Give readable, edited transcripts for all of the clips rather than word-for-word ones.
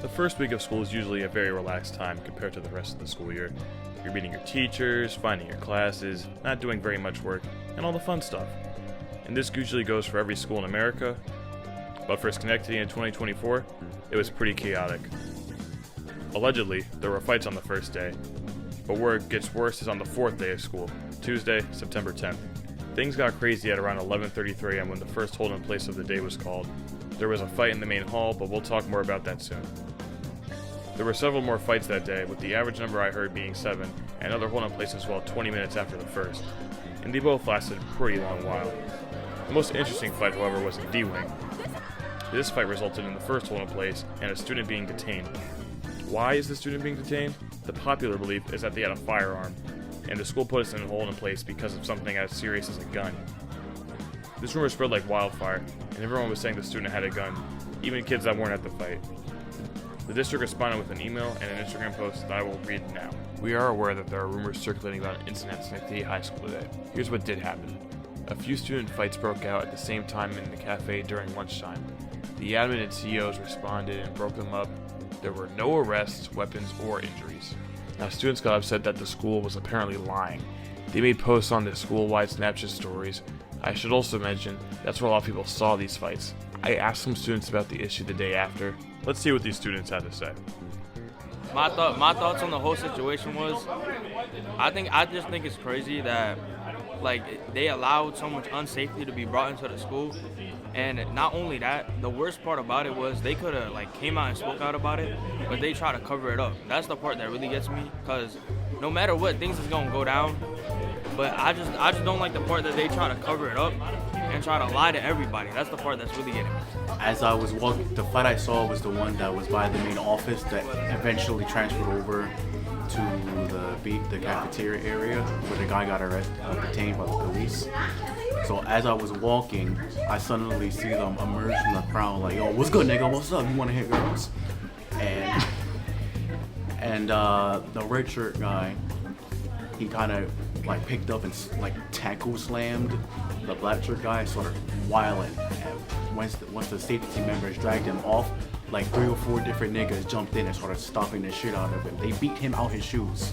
The first week of school is usually a very relaxed time compared to the rest of the school year. You're meeting your teachers, finding your classes, not doing very much work, and all the fun stuff. And this usually goes for every school in America, but for Schenectady in 2024, it was pretty chaotic. Allegedly, there were fights on the first day, but where it gets worse is on the fourth day of school, Tuesday, September 10th. Things got crazy at around 11:33 a.m. when the first hold-in place of the day was called. There was a fight in the main hall, but we'll talk more about that soon. There were several more fights that day, with the average number I heard being 7, and another hold-in place as well 20 minutes after the first, and they both lasted a pretty long while. The most interesting fight, however, was in D-Wing. This fight resulted in the first hold-in place and a student being detained. Why is the student being detained? The popular belief is that they had a firearm, and the school put us in a hold-in place because of something as serious as a gun. This rumor spread like wildfire, and everyone was saying the student had a gun, even kids that weren't at the fight. The district responded with an email and an Instagram post that I will read now. We are aware that there are rumors circulating about an incident at Schenectady High School today. Here's what did happen. A few student fights broke out at the same time in the cafe during lunchtime. The admin and CEOs responded and broke them up. There were no arrests, weapons, or injuries. Now, students got upset that the school was apparently lying. They made posts on their school-wide Snapchat stories. I should also mention, that's where a lot of people saw these fights. I asked some students about the issue the day after. Let's see what these students had to say. My thoughts on the whole situation was, I just think it's crazy that they allowed so much unsafety to be brought into the school. And not only that, the worst part about it was they could have came out and spoke out about it, but they try to cover it up. That's the part that really gets me, because no matter what, things is gonna go down. But I just don't like the part that they try to cover it up and try to lie to everybody. That's the part that's really getting me. As I was walking, the fight I saw was the one that was by the main office that eventually transferred over to the cafeteria area where the guy got detained by the police. So as I was walking, I suddenly see them emerge from the crowd like, "Yo, what's good, nigga? What's up? You want to hit girls?" And the red shirt guy, he kind of picked up and tackle slammed the black shirt guy, sort of wilding. And once the safety team members dragged him off, 3 or 4 different niggas jumped in and started stomping the shit out of him. They beat him out his shoes.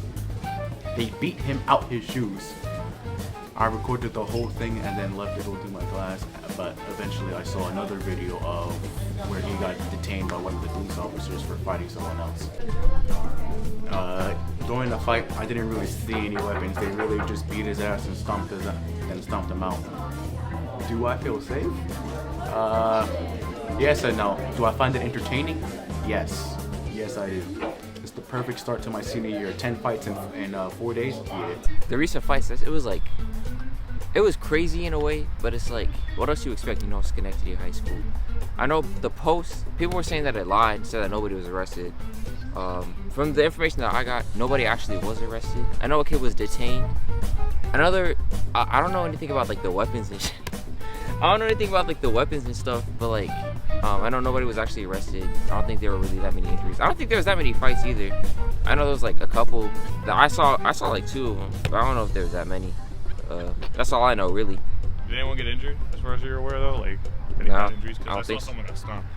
I recorded the whole thing and then left to go through my class, but eventually I saw another video of where he got detained by one of the police officers for fighting someone else. During the fight, I didn't really see any weapons. They really just beat his ass and stomped him out. Do I feel safe? Yes and no. Do I find it entertaining? Yes. Yes, I do. It's the perfect start to my senior year. 10 fights in 4 days? Yeah. The recent fights, it was crazy in a way, but it's what else you expect, Schenectady High School. I know the post, people were saying that it lied, said that nobody was arrested. From the information that I got, nobody actually was arrested. I know a kid was detained. I don't know anything about the weapons and shit. I don't know anything about the weapons and stuff, but I know nobody was actually arrested. I don't think there were really that many injuries. I don't think there was that many fights either. I know there was a couple that I saw 2 of them, but I don't know if there was that many. That's all I know, really. Did anyone get injured, as far as you're aware, though? No, got injuries? Because I saw so. someone got stomped.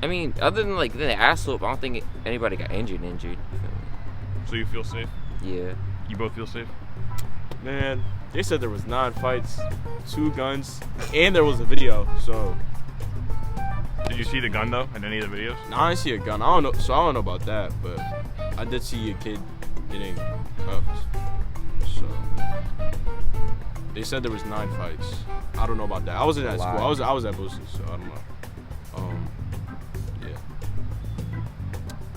I mean, other than the ass whoop, I don't think anybody got injured. So you feel safe? Yeah. You both feel safe? Man, they said there was 9 fights, 2 guns, and there was a video. So Did you see the gun though in any of the videos? no, I didn't see a gun. I don't know, so I don't know about that. But I did see a kid getting cuffed. So they said there was 9 fights. I don't know about that. I wasn't at school. I was at Boosters, so I don't know. Yeah.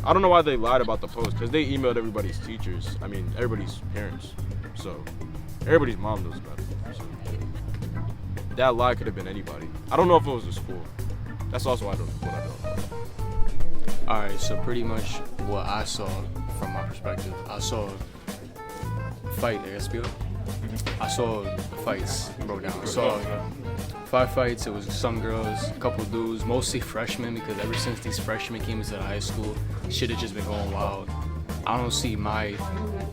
I don't know why they lied about the post, because they emailed everybody's teachers. I mean, everybody's parents. So everybody's mom knows about it. So that lie could have been anybody. I don't know if it was the school. That's also what I don't know. Alright, so pretty much what I saw from my perspective, I saw a fight, I guess, I saw fights broke down. I saw 5 fights. It was some girls, a couple dudes, mostly freshmen, because ever since these freshmen came into the high school, shit has just been going wild. I don't see my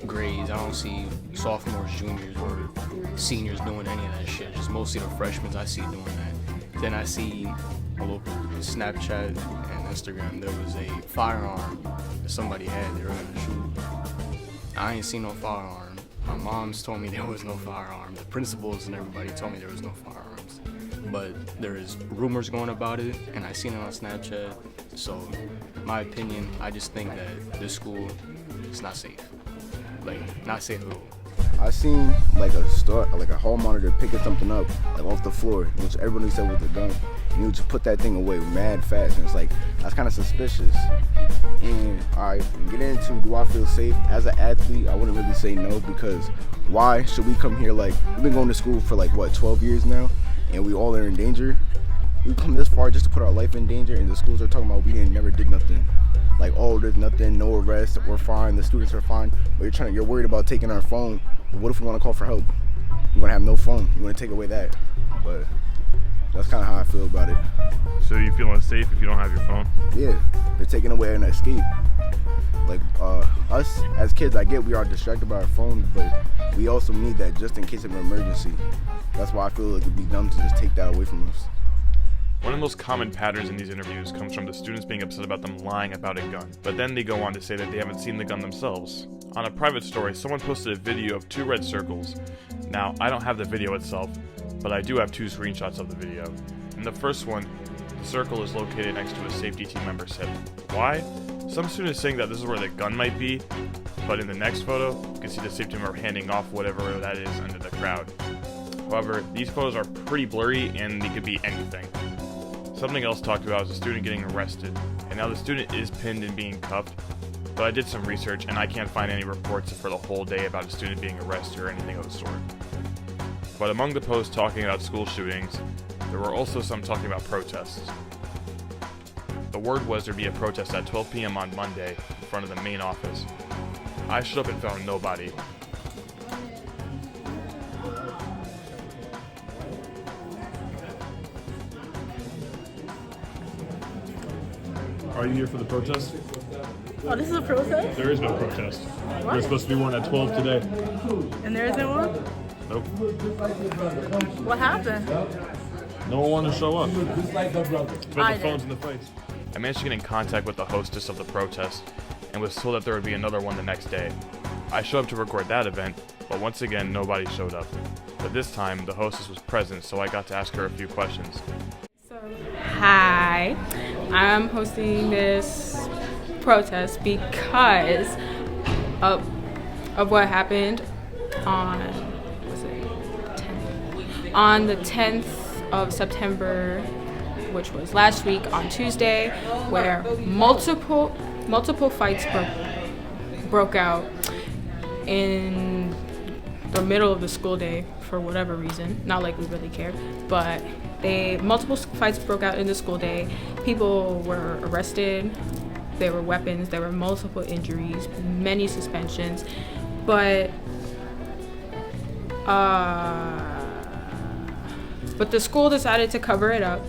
grades, I don't see sophomores, juniors, or seniors doing any of that shit. Just mostly the freshmen I see doing that. Then I see all over Snapchat and Instagram there was a firearm that somebody had. They were gonna shoot. I ain't seen no firearm. My mom's told me there was no firearm. The principals and everybody told me there was no firearms. But there is rumors going about it, and I seen it on Snapchat. So, my opinion, I just think that this school is not safe. Like, not safe at all. I seen like a hall monitor picking something up like off the floor, which everybody said was a gun. And he would just put that thing away mad fast, and it's like that's kind of suspicious. And alright, get into do I feel safe as an athlete? I wouldn't really say no, because why should we come here? Like, we've been going to school for like what 12 years now, and we all are in danger. We come this far just to put our life in danger, and the schools are talking about we never did nothing. Like, oh, there's nothing, no arrest, we're fine, the students are fine. But you're worried about taking our phone. But what if we want to call for help? You're gonna have no phone. You're gonna take away that. But that's kind of how I feel about it. So you feel unsafe if you don't have your phone? Yeah, they're taking away an escape. Like us as kids, I get we are distracted by our phones, but we also need that just in case of an emergency. That's why I feel like it'd be dumb to just take that away from us. One of the most common patterns in these interviews comes from the students being upset about them lying about a gun, but then they go on to say that they haven't seen the gun themselves. On a private story, someone posted a video of 2 red circles. Now, I don't have the video itself, but I do have 2 screenshots of the video. In the first one, the circle is located next to a safety team member's hip. Why? Some students saying that this is where the gun might be, but in the next photo, you can see the safety member handing off whatever that is under the crowd. However, these photos are pretty blurry and they could be anything. Something else talked about is a student getting arrested, and now the student is pinned and being cuffed, but I did some research and I can't find any reports for the whole day about a student being arrested or anything of the sort. But among the posts talking about school shootings, there were also some talking about protests. The word was there'd be a protest at 12 p.m. on Monday in front of the main office. I showed up and found nobody. Are you here for the protest? Oh, this is a protest? There is no protest. What? There's supposed to be one at 12 today. And there isn't one? Nope. What happened? No one wanted to show up. Put I the did. phones in the face. I managed to get in contact with the hostess of the protest and was told that there would be another one the next day. I showed up to record that event, but once again, nobody showed up. But this time, the hostess was present, so I got to ask her a few questions. Hi, I'm hosting this protest because of what happened on on the 10th of September, which was last week on Tuesday, where multiple fights broke out in the middle of the school day for whatever reason. Not like we really cared, but multiple fights broke out in the school day. People were arrested. There were weapons. There were multiple injuries, many suspensions, but the school decided to cover it up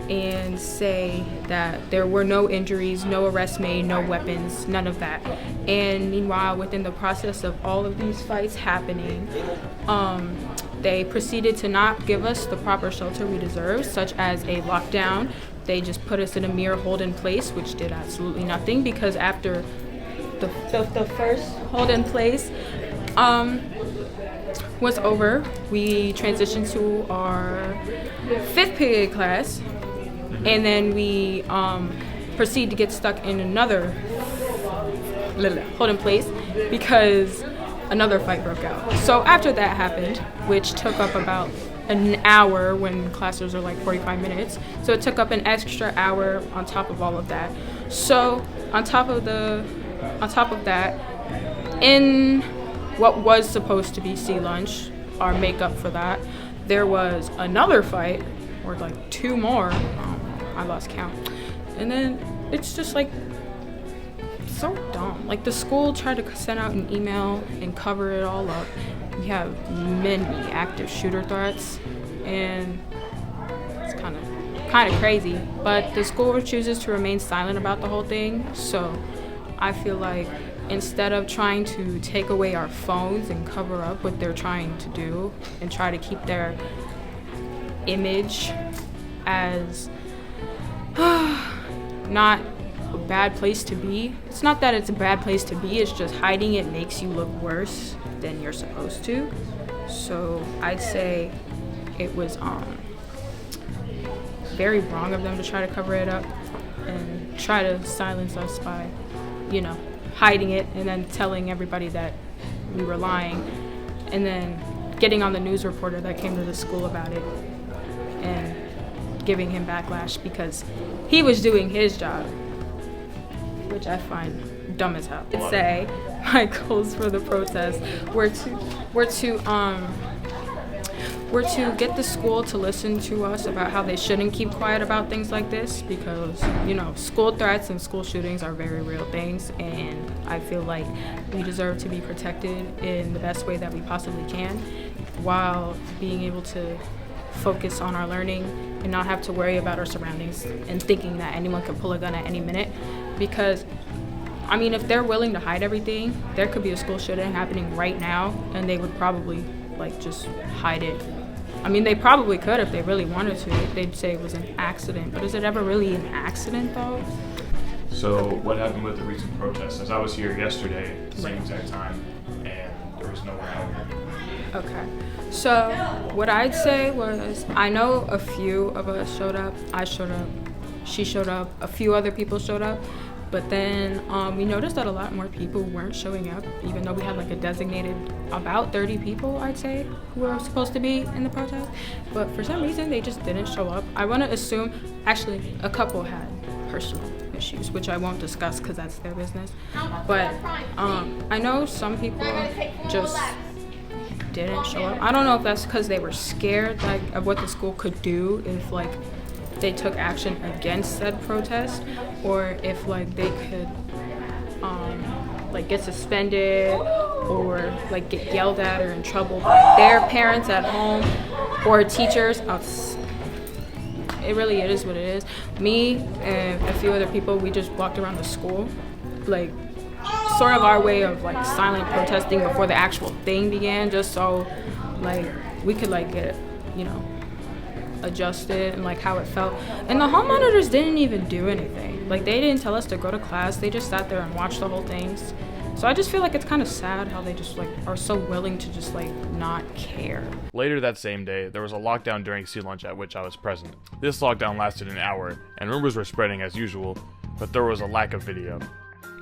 and say that there were no injuries, no arrests made, no weapons, none of that. And meanwhile, within the process of all of these fights happening, they proceeded to not give us the proper shelter we deserve, such as a lockdown. They just put us in a mere hold in place, which did absolutely nothing, because after the first hold in place was over, we transitioned to our 5th period class, and then we proceed to get stuck in another hold in place because another fight broke out. So after that happened, which took up about an hour when classes are like 45 minutes, so it took up an extra hour on top of all of that. So on top of that, in what was supposed to be sea lunch, our makeup for that, there was another fight, or like 2 more. I lost count. And then it's just like so dumb. Like, the school tried to send out an email and cover it all up. We have many active shooter threats, and it's kind of crazy. But the school chooses to remain silent about the whole thing. So I feel like instead of trying to take away our phones and cover up what they're trying to do and try to keep their image as not a bad place to be. It's not that it's a bad place to be, it's just hiding it makes you look worse than you're supposed to. So I'd say it was very wrong of them to try to cover it up and try to silence us by, hiding it and then telling everybody that we were lying, and then getting on the news reporter that came to the school about it and giving him backlash because he was doing his job, which I find dumb as hell. I'd say my goals for the protest were to get the school to listen to us about how they shouldn't keep quiet about things like this, because school threats and school shootings are very real things, and I feel like we deserve to be protected in the best way that we possibly can while being able to focus on our learning and not have to worry about our surroundings and thinking that anyone can pull a gun at any minute. Because if they're willing to hide everything, there could be a school shooting happening right now and they would probably just hide it. They probably could if they really wanted to. They'd say it was an accident, but is it ever really an accident though? So what happened with the recent protests? As I was here yesterday at the same exact time, and there was no one out here. Okay. So what I'd say was, I know a few of us showed up. I showed up. She showed up. A few other people showed up. But then we noticed that a lot more people weren't showing up, even though we had a designated about 30 people, I'd say, who were supposed to be in the protest. But for some reason, they just didn't show up. I want to assume, actually, a couple had personal issues, which I won't discuss because that's their business. But I know some people just didn't show up. I don't know if that's because they were scared of what the school could do if they took action against said protest, or if they could get suspended or get yelled at or in trouble by their parents at home or teachers. It really is what it is. Me and a few other people, we just walked around the school, sort of our way of silent protesting before the actual thing began, just so we could get adjusted and how it felt. And the hall monitors didn't even do anything. They didn't tell us to go to class. They just sat there and watched the whole thing. So I just feel it's kind of sad how they just are so willing to just not care. Later that same day, there was a lockdown during sea lunch at which I was present. This lockdown lasted an hour, and rumors were spreading as usual, but there was a lack of video.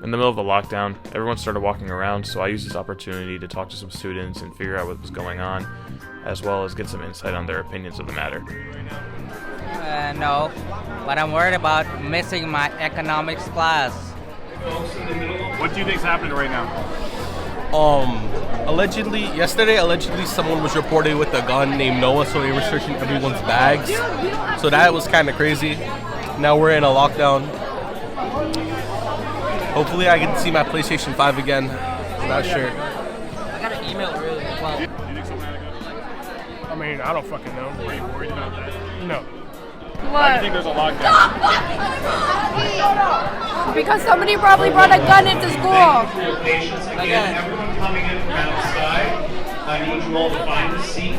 In the middle of the lockdown, everyone started walking around, so I used this opportunity to talk to some students and figure out what was going on, as well as get some insight on their opinions of the matter. No, but I'm worried about missing my economics class. What do you think's happening right now? Yesterday, someone was reported with a gun named Noah, so they were searching everyone's bags. So that was kind of crazy. Now we're in a lockdown. Hopefully I get to see my PlayStation 5 again. I'm not sure. I got an email earlier as well. Do you think someone had a gun? I don't fucking know. Are you worried about that? No. Why do you think there's a lockdown? Because somebody probably brought a gun into school. Patience again. Everyone coming in from outside, I need you all to find a seat.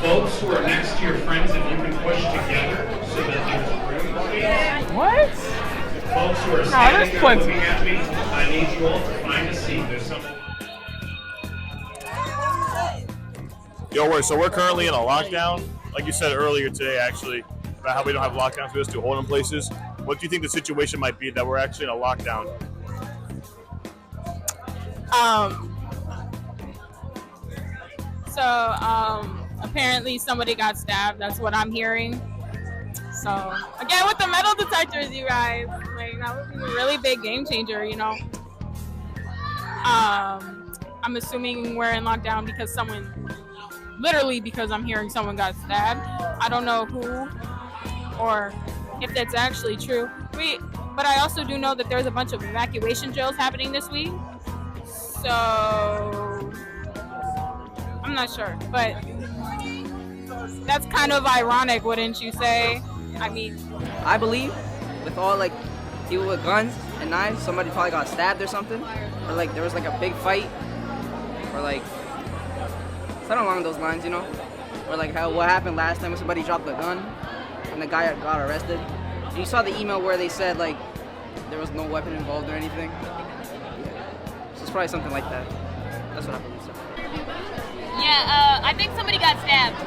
Folks who are next to your friends, if you can push together so that there's room. What? Folks who are standing there looking at me, I need you all to find a seat. There's some. So we're currently in a lockdown. Like you said earlier today, actually, about how we don't have lockdowns. We just do hold-in places. What do you think the situation might be that we're actually in a lockdown? Apparently somebody got stabbed. That's what I'm hearing. So again, with the metal detectors, you guys, that would be a really big game changer, I'm assuming we're in lockdown because because I'm hearing someone got stabbed. I don't know who or if that's actually true. But I also do know that there's a bunch of evacuation drills happening this week. So I'm not sure, but that's kind of ironic, wouldn't you say? I believe with all people with guns and knives, somebody probably got stabbed or something, or there was a big fight, or something along those lines, or how what happened last time when somebody dropped the gun. and the guy got arrested. And you saw the email where they said like there was no weapon involved or anything. Yeah. So it's probably something like that. That's what I believe. So. Yeah, I think somebody got stabbed.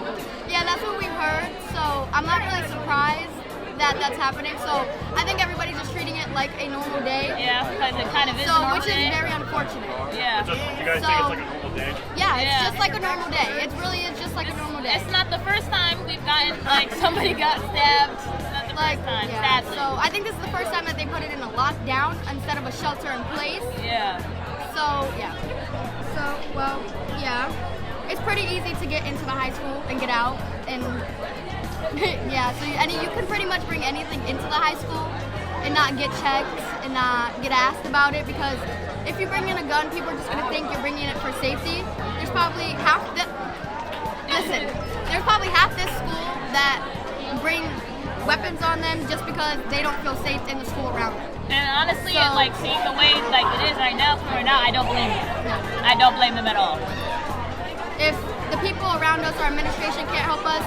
Yeah, that's what we heard. So I'm not really surprised that that's happening. So I think everybody's just treating it like a normal day. Yeah, because it kind of is. So, a normal which is day. very unfortunate. Yeah. You guys think it's like a normal day? Yeah, it's just like a normal day. It really is just like a normal day. It's not the first time we've gotten like somebody got stabbed. Not the first time, sadly. So I think this is the first time that they put it in a lockdown instead of a shelter in place. Yeah. So yeah. So well, yeah. It's pretty easy to get into the high school and get out, and yeah. So you can pretty much bring anything into the high school and not get checked and not get asked about it, because if you bring in a gun, people are just gonna think you're bringing it for safety. There's probably there's probably half this school that bring weapons on them just because they don't feel safe in the school around them. And honestly, like seeing the way like it is right now, I don't blame them. I don't blame them at all. If the people around us, our administration, can't help us,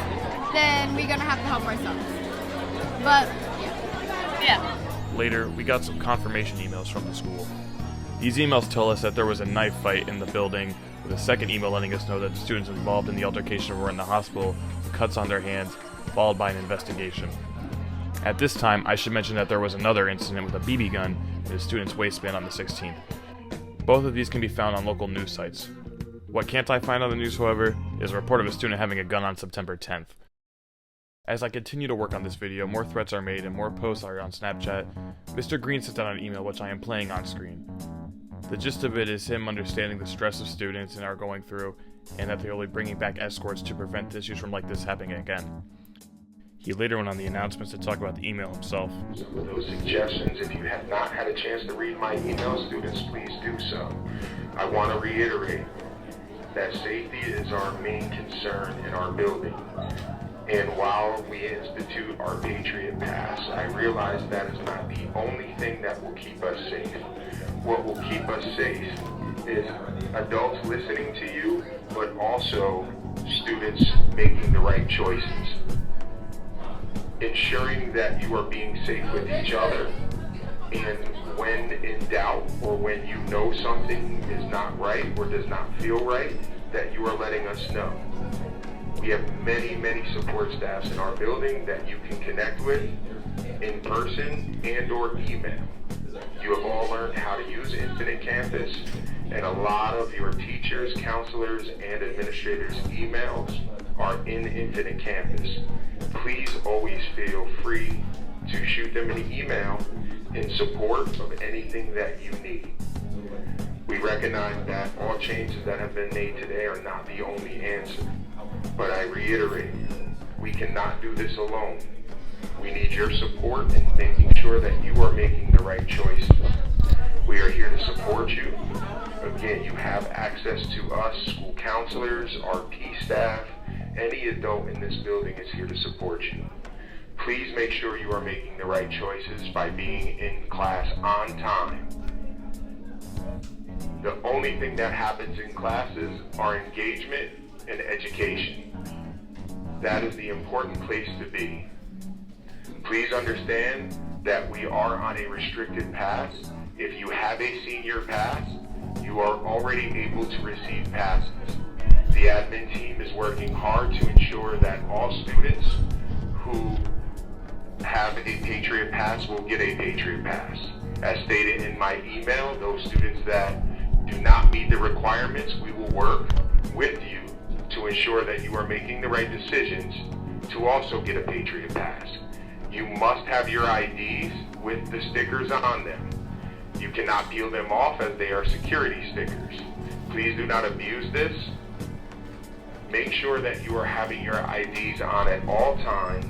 then we're gonna have to help ourselves. But yeah. Later, we got some confirmation emails from the school. These emails tell us that there was a knife fight in the building, with a second email letting us know that the students involved in the altercation were in the hospital with cuts on their hands, followed by an investigation. At this time, I should mention that there was another incident with a BB gun in a student's waistband on the 16th. Both of these can be found on local news sites. What can't I find on the news, however, is a report of a student having a gun on September 10th. As I continue to work on this video, more threats are made and more posts are on Snapchat. Mr. Green sent out an email which I am playing on screen. The gist of it is him understanding the stress of students and are going through, and that they will be bringing back escorts to prevent issues from like this happening again. He later went on the announcements to talk about the email himself. Some of those suggestions, if you have not had a chance to read my email, students, please do so. I want to reiterate that safety is our main concern in our building. And while we institute our Patriot Pass, I realize that is not the only thing that will keep us safe. What will keep us safe is adults listening to you, but also students making the right choices. Ensuring that you are being safe with each other, and when in doubt or when you know something is not right or does not feel right, that you are letting us know. We have many, many support staffs in our building that you can connect with in person and or email. You have all learned how to use Infinite Campus, and a lot of your teachers, counselors, and administrators' emails are in Infinite Campus. Please always feel free to shoot them an email in support of anything that you need. We recognize that all changes that have been made today are not the only answer, but I reiterate, we cannot do this alone. We need your support in making sure that you are making the right choices. We are here to support you. Again, you have access to us, school counselors, RP staff. Any adult in this building is here to support you. Please make sure you are making the right choices by being in class on time. The only thing that happens in classes are engagement and education. That is the important place to be. Please understand that we are on a restricted pass. If you have a senior pass, you are already able to receive passes. The admin team is working hard to ensure that all students who have a Patriot Pass will get a Patriot Pass. As stated in my email, those students that do not meet the requirements, we will work with you to ensure that you are making the right decisions to also get a Patriot Pass. You must have your IDs with the stickers on them. You cannot peel them off as they are security stickers. Please do not abuse this. Make sure that you are having your IDs on at all times.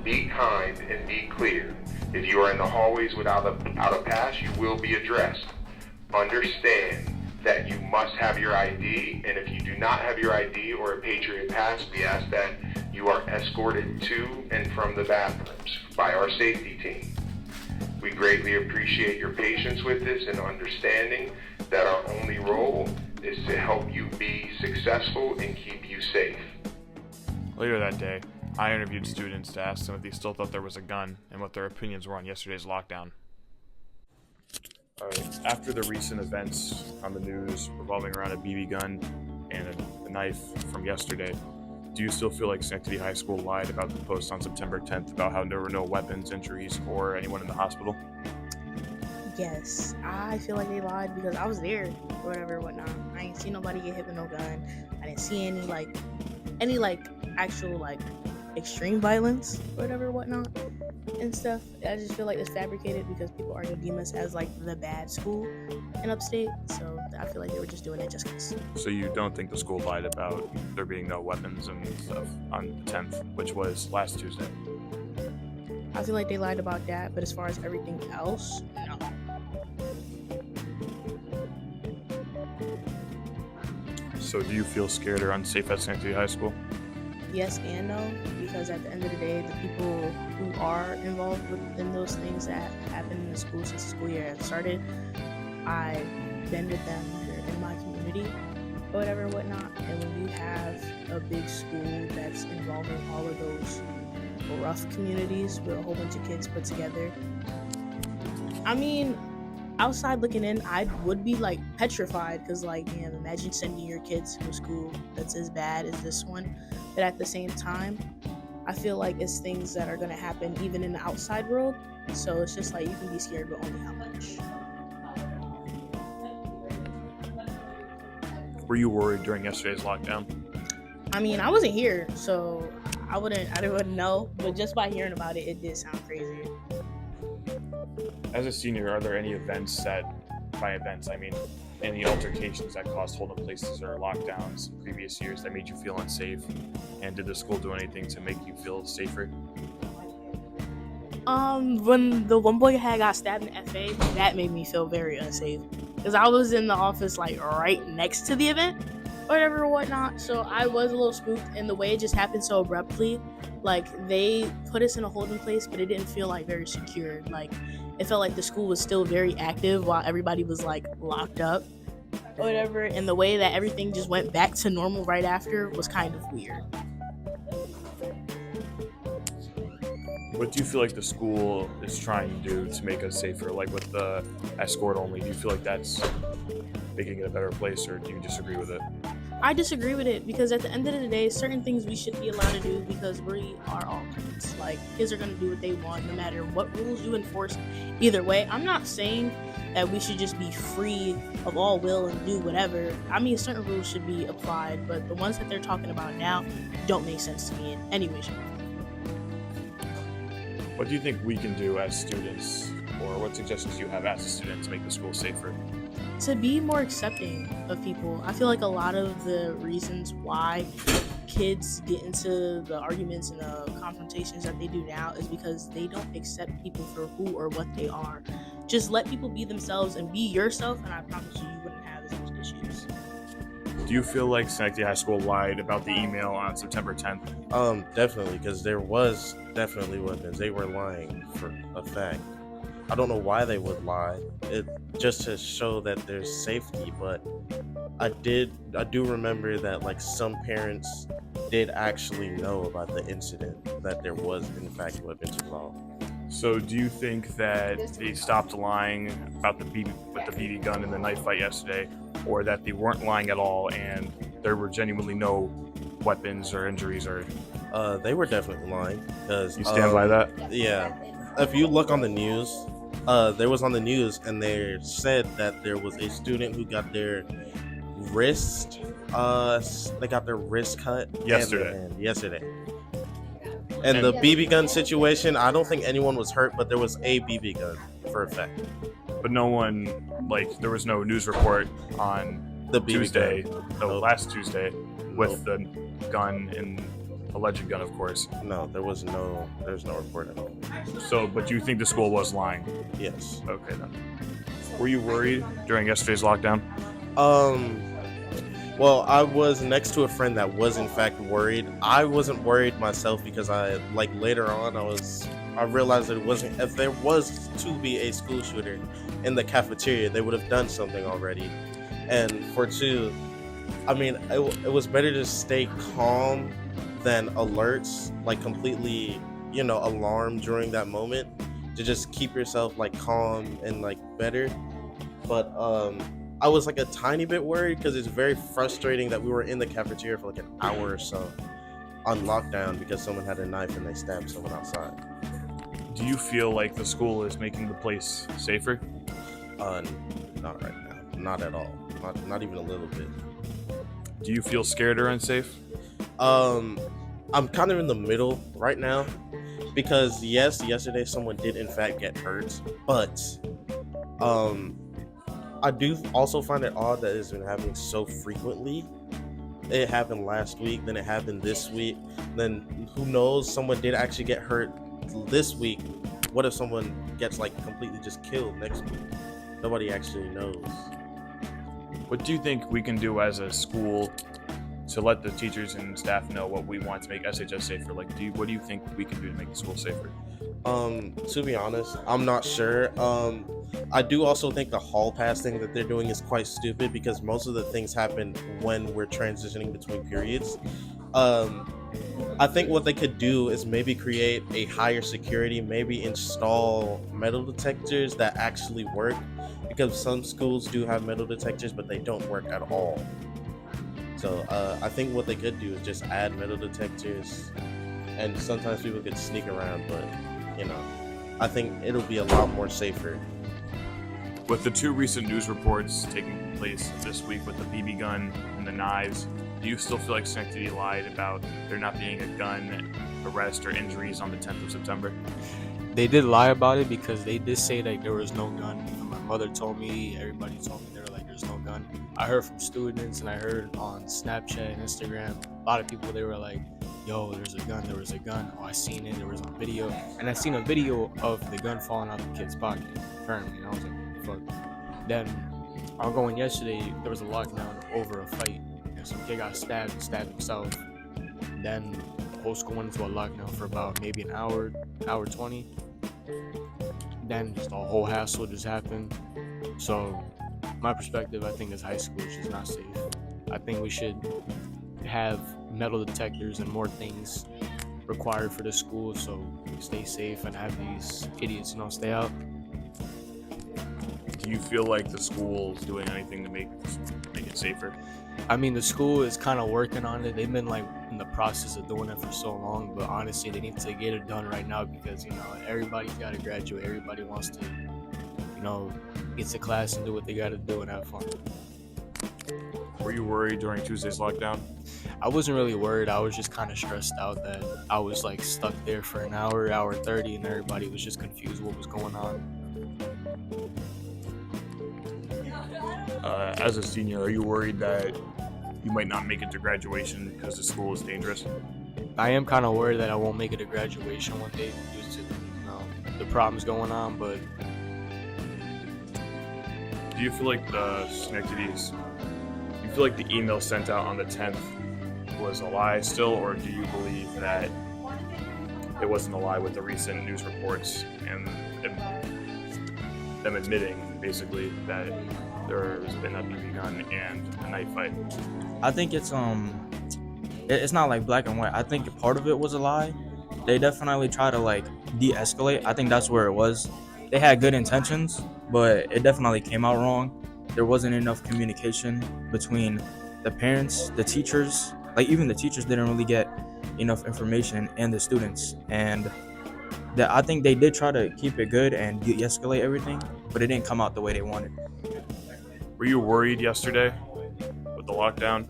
Be kind and be clear. If you are in the hallways without a pass, you will be addressed. Understand that you must have your ID, and if you do not have your ID or a Patriot Pass, we ask that you are escorted to and from the bathrooms by our safety team. We greatly appreciate your patience with this and understanding that our only role is to help you be successful and keep you safe. Later that day, I interviewed students to ask them if they still thought there was a gun and what their opinions were on yesterday's lockdown. Alright, after the recent events on the news revolving around a BB gun and a knife from yesterday, do you still feel like Schenectady High School lied about the post on September 10th about how there were no weapons, injuries, or anyone in the hospital? Yes, I feel like they lied because I was there or whatever, whatnot. I ain't seen nobody get hit with no gun. I didn't see any actual extreme violence or whatever, whatnot, and stuff. I just feel like it's fabricated because people are gonna deem us as the bad school in upstate. So I feel like they were just doing it just because. So you don't think the school lied about there being no weapons and stuff on the 10th, which was last Tuesday? I feel like they lied about that, but as far as everything else, no. So do you feel scared or unsafe at Schenectady High School? Yes and no, because at the end of the day, the people who are involved in those things that happen in the school since the school year has started, I've been with them here in my community or whatever, whatnot. And when you have a big school that's involving all of those rough communities with a whole bunch of kids put together, I mean, outside looking in, I would be petrified because damn, imagine sending your kids to a school that's as bad as this one. But at the same time, I feel like it's things that are going to happen even in the outside world. So it's just you can be scared, but only how much. Were you worried during yesterday's lockdown? I mean, I wasn't here, so I wouldn't know. But just by hearing about it, it did sound crazy. As a senior, are there any events by events, I mean, any altercations that caused hold-up places or lockdowns in previous years that made you feel unsafe? And did the school do anything to make you feel safer? When the one boy got stabbed in FA, that made me feel very unsafe. Because I was in the office right next to the event, or whatever or whatnot. So I was a little spooked, and the way it just happened so abruptly, they put us in a holding place, but it didn't feel very secure. It felt like the school was still very active while everybody was locked up or whatever. And the way that everything just went back to normal right after was kind of weird. What do you feel like the school is trying to do to make us safer? With the escort only, do you feel like that's making it a better place, or do you disagree with it? I disagree with it because at the end of the day, certain things we should be allowed to do because we are all kids. Kids are going to do what they want no matter what rules you enforce. Either way, I'm not saying that we should just be free of all will and do whatever. I mean, certain rules should be applied, but the ones that they're talking about now don't make sense to me in any way, shape, or form. What do you think we can do as students, or what suggestions do you have as a student to make the school safer? To be more accepting of people. I feel like a lot of the reasons why kids get into the arguments and the confrontations that they do now is because they don't accept people for who or what they are. Just let people be themselves and be yourself, and I promise you wouldn't have as much issues. Do you feel like Schenectady High School lied about the email on September 10th? Definitely, because there was definitely weapons. They were lying for a fact. I don't know why they would lie. It just to show that there's safety, but I do remember that some parents did actually know about the incident, that there was in fact weapons involved. So do you think that they stopped lying about the BB gun and the knife fight yesterday, or that they weren't lying at all and there were genuinely no weapons or injuries? Or they were definitely lying. Because you stand by that? Yeah. If you look on the news, there was on the news, and they said that there was a student who got their wrist, they got their wrist cut yesterday. And the BB gun situation, I don't think anyone was hurt, but there was a BB gun for a fact. But no one, there was no news report on the BB Tuesday, gun. Last Tuesday, with the gun and alleged gun, of course. No, there's no report at all. So, but you think the school was lying? Yes. Okay, then. Were you worried during yesterday's lockdown? Well, I was next to a friend that was in fact worried. I wasn't worried myself because later on I realized that it wasn't, if there was to be a school shooter in the cafeteria, they would have done something already. And for two, I mean, it was better to stay calm than alerts, like completely, alarm during that moment, to just keep yourself like calm and like better. But I was like a tiny bit worried because it's very frustrating that we were in the cafeteria for like an hour or so on lockdown because someone had a knife and they stabbed someone outside. Do you feel like the school is making the place safer? Not right now. Not at all. Not even a little bit. Do you feel scared or unsafe? I'm kind of in the middle right now because yes, yesterday someone did in fact get hurt, but I do also find it odd that it's been happening so frequently. It happened last week, then it happened this week, then who knows, someone did actually get hurt this week. What if someone gets like completely just killed next week? Nobody actually knows. What do you think we can do as a school to let the teachers and staff know what we want to make SHS safer? Like, what do you think we can do to make the school safer? To be honest, I'm not sure. I do also think the hall pass thing that they're doing is quite stupid because most of the things happen when we're transitioning between periods. I think what they could do is maybe create a higher security, maybe install metal detectors that actually work, because some schools do have metal detectors, but they don't work at all. So I think what they could do is just add metal detectors, and sometimes people could sneak around, but I think it'll be a lot more safer. With the two recent news reports taking place this week with the BB gun and the knives, do you still feel like Schenectady lied about there not being a gun arrest or injuries on the 10th of September? They did lie about it because they did say like there was no gun. My mother told me, everybody told me, they were like, there's no gun. I heard from students and I heard on Snapchat and Instagram, a lot of people, they were like, yo, there was a gun. Oh, I seen it, there was a video. And I seen a video of the gun falling out the kid's pocket, apparently. And I was like, fuck. Then, I'll go in yesterday, there was a lockdown over a fight. And some kid got stabbed himself. Then, the whole school went into a lockdown for about maybe an hour 20. Then, just a whole hassle just happened. So, my perspective, I think as high school is just not safe. I think we should have metal detectors and more things required for the school so we stay safe and have these idiots, stay out. Do you feel like the school is doing anything to make it safer? I mean, the school is kind of working on it. They've been like in the process of doing it for so long, but honestly, they need to get it done right now because, everybody's got to graduate. Everybody wants to, get to class and do what they got to do and have fun. Were you worried during Tuesday's lockdown? I wasn't really worried. I was just kind of stressed out that I was like stuck there for an hour 30, and everybody was just confused what was going on. As a senior, are you worried that you might not make it to graduation because the school is dangerous? I am kind of worried that I won't make it to graduation one day due to the problems going on, but do you feel like the email sent out on the 10th was a lie still, or do you believe that it wasn't a lie with the recent news reports and them admitting basically that there's been a BB gun and a knife fight? I think it's not like black and white. I think part of it was a lie. They definitely try to like de-escalate. I think that's where it was. They had good intentions, but it definitely came out wrong. There wasn't enough communication between the parents, the teachers. Like even the teachers didn't really get enough information, and the students. And I think they did try to keep it good and de-escalate everything, but it didn't come out the way they wanted. Were you worried yesterday with the lockdown?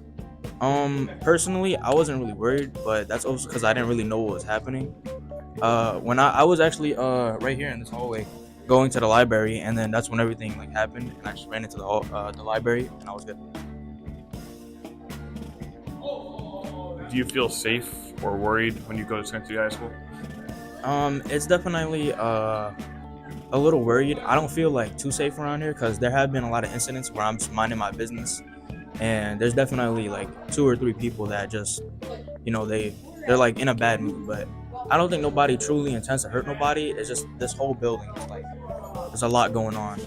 Personally, I wasn't really worried, but that's also because I didn't really know what was happening. When I was actually right here in this hallway going to the library, and then that's when everything happened, and I just ran into the library, and I was good. Do you feel safe or worried when you go to Schenectady High School? It's definitely a little worried. I don't feel too safe around here because there have been a lot of incidents where I'm just minding my business, and there's definitely 2 or 3 people that just, they're in a bad mood. But I don't think nobody truly intends to hurt nobody. It's just this whole building is there's a lot going on.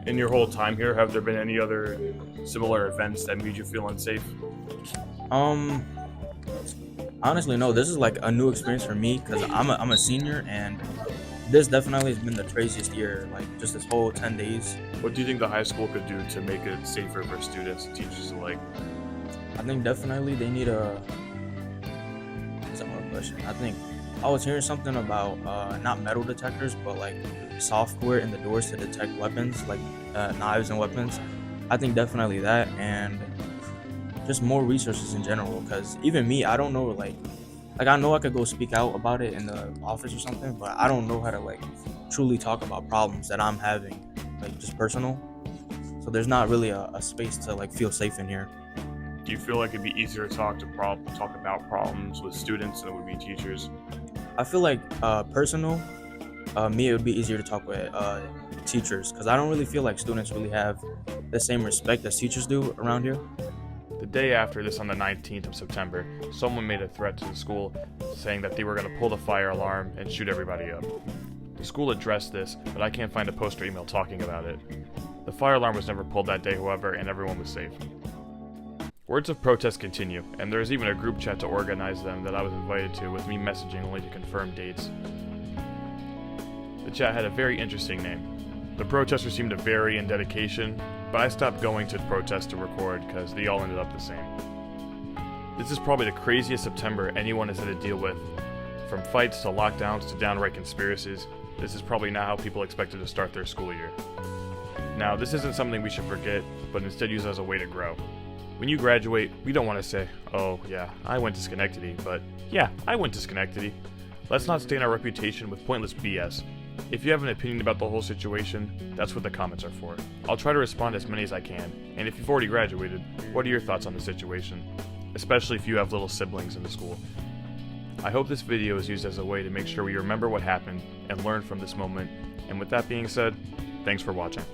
In your whole time here, have there been any other similar events that made you feel unsafe? Honestly, no. This is like a new experience for me because I'm a senior, and this definitely has been the craziest year. Like just this whole 10 days. What do you think the high school could do to make it safer for students and teachers alike? I think definitely they need a. That's a hard question. I think I was hearing something about not metal detectors, but like software in the doors to detect weapons, like knives and weapons. I think definitely that, and just more resources in general. Because even me, I don't know like I know I could go speak out about it in the office or something, but I don't know how to like truly talk about problems that I'm having, like just personal. So there's not really a space to like feel safe in here. Do you feel like it'd be easier to talk about problems with students than it would be teachers? I feel like personal, me, it would be easier to talk with teachers because I don't really feel like students really have the same respect as teachers do around here. The day after this, on the 19th of September, someone made a threat to the school saying that they were going to pull the fire alarm and shoot everybody up. The school addressed this, but I can't find a post or email talking about it. The fire alarm was never pulled that day, however, and everyone was safe. Words of protest continue, and there is even a group chat to organize them that I was invited to, with me messaging only to confirm dates. The chat had a very interesting name. The protesters seemed to vary in dedication, but I stopped going to protest to record because they all ended up the same. This is probably the craziest September anyone has had to deal with. From fights to lockdowns to downright conspiracies, this is probably not how people expected to start their school year. Now, this isn't something we should forget, but instead use as a way to grow. When you graduate, we don't want to say, oh yeah, I went to Schenectady, but yeah, I went to Schenectady. Let's not stain our reputation with pointless BS. If you have an opinion about the whole situation, that's what the comments are for. I'll try to respond as many as I can, and if you've already graduated, what are your thoughts on the situation? Especially if you have little siblings in the school. I hope this video is used as a way to make sure we remember what happened and learn from this moment, and with that being said, thanks for watching.